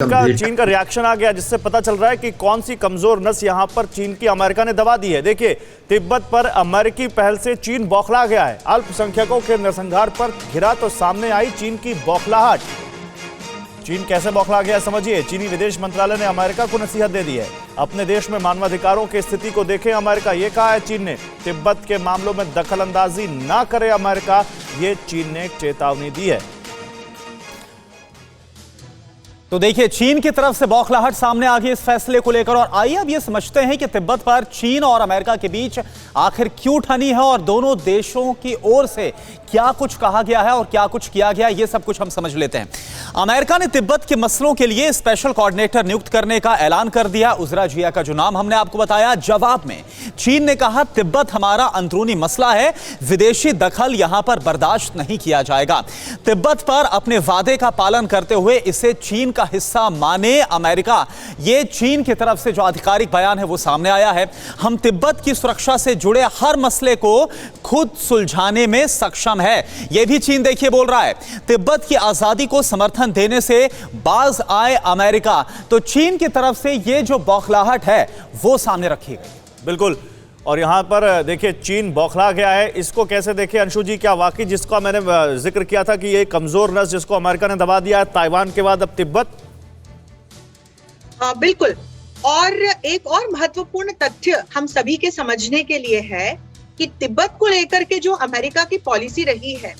चीन का रिएक्शन आ गया, जिससे पता चल रहा है कि कौन सी कमजोर नस यहां पर चीन की अमेरिका ने दबा दी है। देखिए, तिब्बत पर अमेरिकी पहल से चीन बौखला गया है। अल्पसंख्यकों के नरसंहार पर घिरा तो सामने आई चीन की बौखलाहट। चीन कैसे बौखला गया समझिए। चीनी विदेश मंत्रालय ने अमेरिका को नसीहत दे दी है। अपने देश में मानवाधिकारों की स्थिति को देखें अमेरिका, ये कहा है चीन ने। तिब्बत के मामलों में दखल अंदाजी ना करे अमेरिका, ये चीन ने चेतावनी दी है। तो देखिए, चीन की तरफ से बौखलाहट सामने आ गई इस फैसले को लेकर। और आइए अब ये समझते हैं कि तिब्बत पर चीन और अमेरिका के बीच आखिर क्यों ठनी है और दोनों देशों की ओर से क्या कुछ कहा गया है और क्या कुछ किया गया है, ये सब कुछ हम समझ लेते हैं। अमेरिका ने तिब्बत के मसलों के लिए स्पेशल कोऑर्डिनेटर नियुक्त करने का ऐलान कर दिया। उजरा जिया का जो नाम हमने आपको बताया, जवाब में चीन ने कहा तिब्बत हमारा अंदरूनी मसला है, विदेशी दखल यहां पर बर्दाश्त नहीं किया जाएगा। तिब्बत पर अपने वादे का पालन करते हुए इसे चीन का हिस्सा माने अमेरिका, ये चीन की तरफ से जो आधिकारिक बयान है वो सामने आया है। हम तिब्बत की सुरक्षा से जुड़े हर मसले को खुद सुलझाने में सक्षम है, यह भी चीन देखिए बोल रहा है। तिब्बत की आजादी को समर्थन देने से बाज आए अमेरिका, तो चीन की तरफ से यह जो बौखलाहट है वो सामने रखी गई। बिल्कुल, और यहां पर देखिए चीन बौखला गया है। इसको कैसे देखें अंशु जी? क्या वाकई जिसका मैंने जिक्र किया था कि ये कमजोर नस जिसको अमेरिका ने दबा दिया है, ताइवान के बाद अब तिब्बत? बिल्कुल। और एक और महत्वपूर्ण तथ्य हम सभी के समझने के लिए है कि तिब्बत को लेकर के जो अमेरिका की पॉलिसी रही है,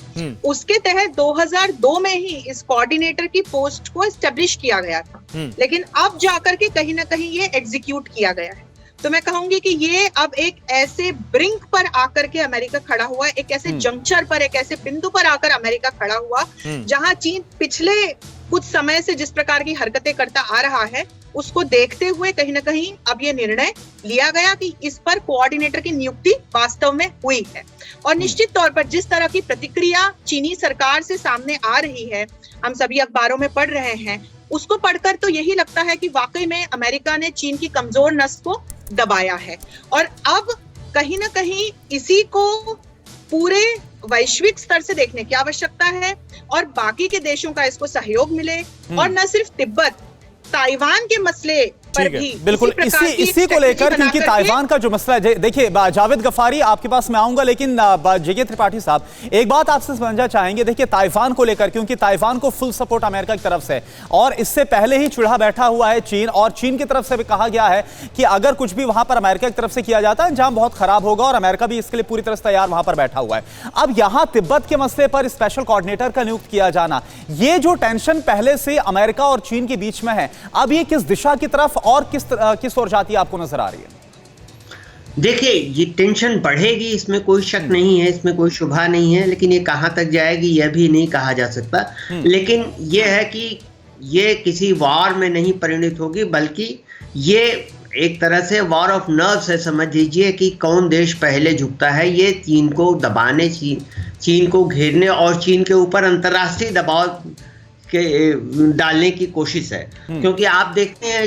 उसके तहत 2002 में ही इस कोऑर्डिनेटर की पोस्ट को एस्टेब्लिश किया गया था, लेकिन अब जाकर के कहीं ना कहीं ये एग्जीक्यूट किया गया है। तो मैं कहूंगी कि ये अब एक ऐसे ब्रिंक पर आकर के अमेरिका खड़ा हुआ है, एक ऐसे जंक्चर पर, एक ऐसे बिंदु पर आकर अमेरिका खड़ा हुआ, जहां चीन पिछले कुछ समय से जिस प्रकार की हरकतें करता आ रहा है, उसको देखते हुए कहीं ना कहीं अब ये निर्णय लिया गया कि इस पर कोऑर्डिनेटर की नियुक्ति वास्तव में हुई है। और निश्चित तौर पर जिस तरह की प्रतिक्रिया चीनी सरकार से सामने आ रही है, हम सभी अखबारों में पढ़ रहे हैं, उसको पढ़कर तो यही लगता है कि वाकई में अमेरिका ने चीन की कमजोर नस को दबाया है। और अब कहीं ना कहीं इसी को पूरे वैश्विक स्तर से देखने की आवश्यकता है और बाकी के देशों का इसको सहयोग मिले, और न सिर्फ तिब्बत, ताइवान के मसले पर भी बिल्कुल इसी को लेकर, क्योंकि ताइवान का जो मसला है, देखिए जावेद गफारी आपके पास मैं आऊंगा, लेकिन जेके त्रिपाठी साहब एक बात आपसे समझना चाहेंगे। देखिए ताइवान को लेकर, क्योंकि ताइवान को फुल सपोर्ट अमेरिका की तरफ से, और इससे पहले ही चिढ़ा बैठा हुआ है चीन, और चीन की तरफ से भी कहा गया है कि अगर कुछ भी वहां पर अमेरिका की तरफ से किया जाता है, अंजाम बहुत खराब होगा, और अमेरिका भी इसके लिए पूरी तरह से तैयार वहां पर बैठा हुआ है। अब यहां तिब्बत के मसले पर स्पेशल कोऑर्डिनेटर का नियुक्त किया जाना, ये जो टेंशन पहले से अमेरिका और चीन के बीच में है, अब ये किस दिशा की तरफ और किस ओर जाती है आपको नजर आ रही है? देखिए, ये टेंशन बढ़ेगी, इसमें कोई शक नहीं है, इसमें कोई शुबा नहीं है, लेकिन ये कहां तक जाएगी यह भी नहीं कहा जा सकता। लेकिन यह है कि ये किसी वॉर में नहीं परिणत होगी, बल्कि ये एक तरह से वॉर ऑफ नर्व्स है। समझ लीजिए कि कौन देश पहले झुकता है, ये चीन को दबाने, चीन को घेरने और चीन के ऊपर अंतर्राष्ट्रीय दबाव के डालने की कोशिश है। क्योंकि आप देखते हैं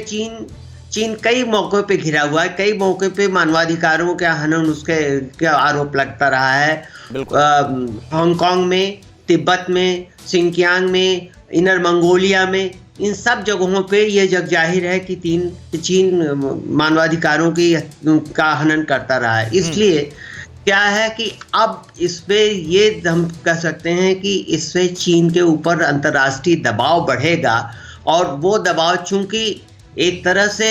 चीन कई मौकों पे घिरा हुआ है, कई मौके पे मानवाधिकारों के हनन उसके आरोप लगता रहा है। हांगकांग में, तिब्बत में, सिंकियांग में, इनर मंगोलिया में, इन सब जगहों पे ये जग जाहिर है कि चीन मानवाधिकारों का हनन करता रहा है। इसलिए क्या है कि अब इसपे ये हम कह सकते हैं कि इससे चीन के ऊपर अंतर्राष्ट्रीय दबाव बढ़ेगा, और वो दबाव चूंकि एक तरह से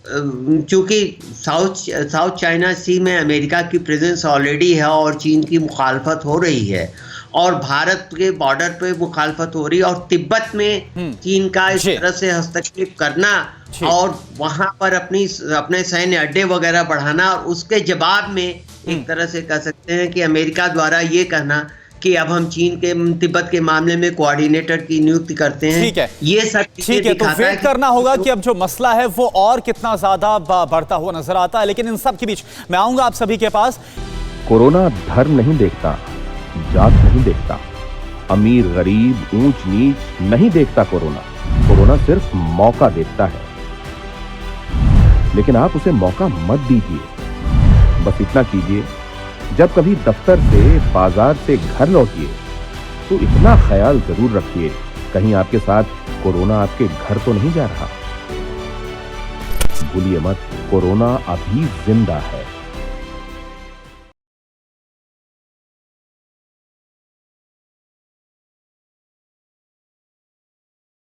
चूंकि साउथ चाइना सी में अमेरिका की प्रेजेंस ऑलरेडी है और चीन की मुखालफत हो रही है, और भारत के बॉर्डर पे मुखालफत हो रही है, और तिब्बत में चीन का इस तरह से हस्तक्षेप करना और वहां पर अपने सैन्य अड्डे वगैरह बढ़ाना, और उसके जवाब में एक तरह से कह सकते हैं कि अमेरिका द्वारा ये कहना कि अब हम चीन के तिब्बत के मामले में कोऑर्डिनेटर की नियुक्ति करते हैं। ठीक है, ये सब ठीक है, तो वेट करना होगा कि अब जो मसला है वो और कितना ज्यादा बढ़ता हुआ नजर आता है। लेकिन इन सब के बीच मैं आऊंगा आप सभी के पास। कोरोना धर्म नहीं देखता, जात नहीं देखता, अमीर गरीब ऊंच नीच नहीं देखता। कोरोना सिर्फ मौका देखता है, लेकिन आप उसे मौका मत दीजिए। बस इतना कीजिए, जब कभी दफ्तर से, बाजार से घर लौटिए तो इतना ख्याल जरूर रखिए कहीं आपके साथ कोरोना आपके घर तो नहीं जा रहा। भूलिए मत, कोरोना अभी जिंदा है।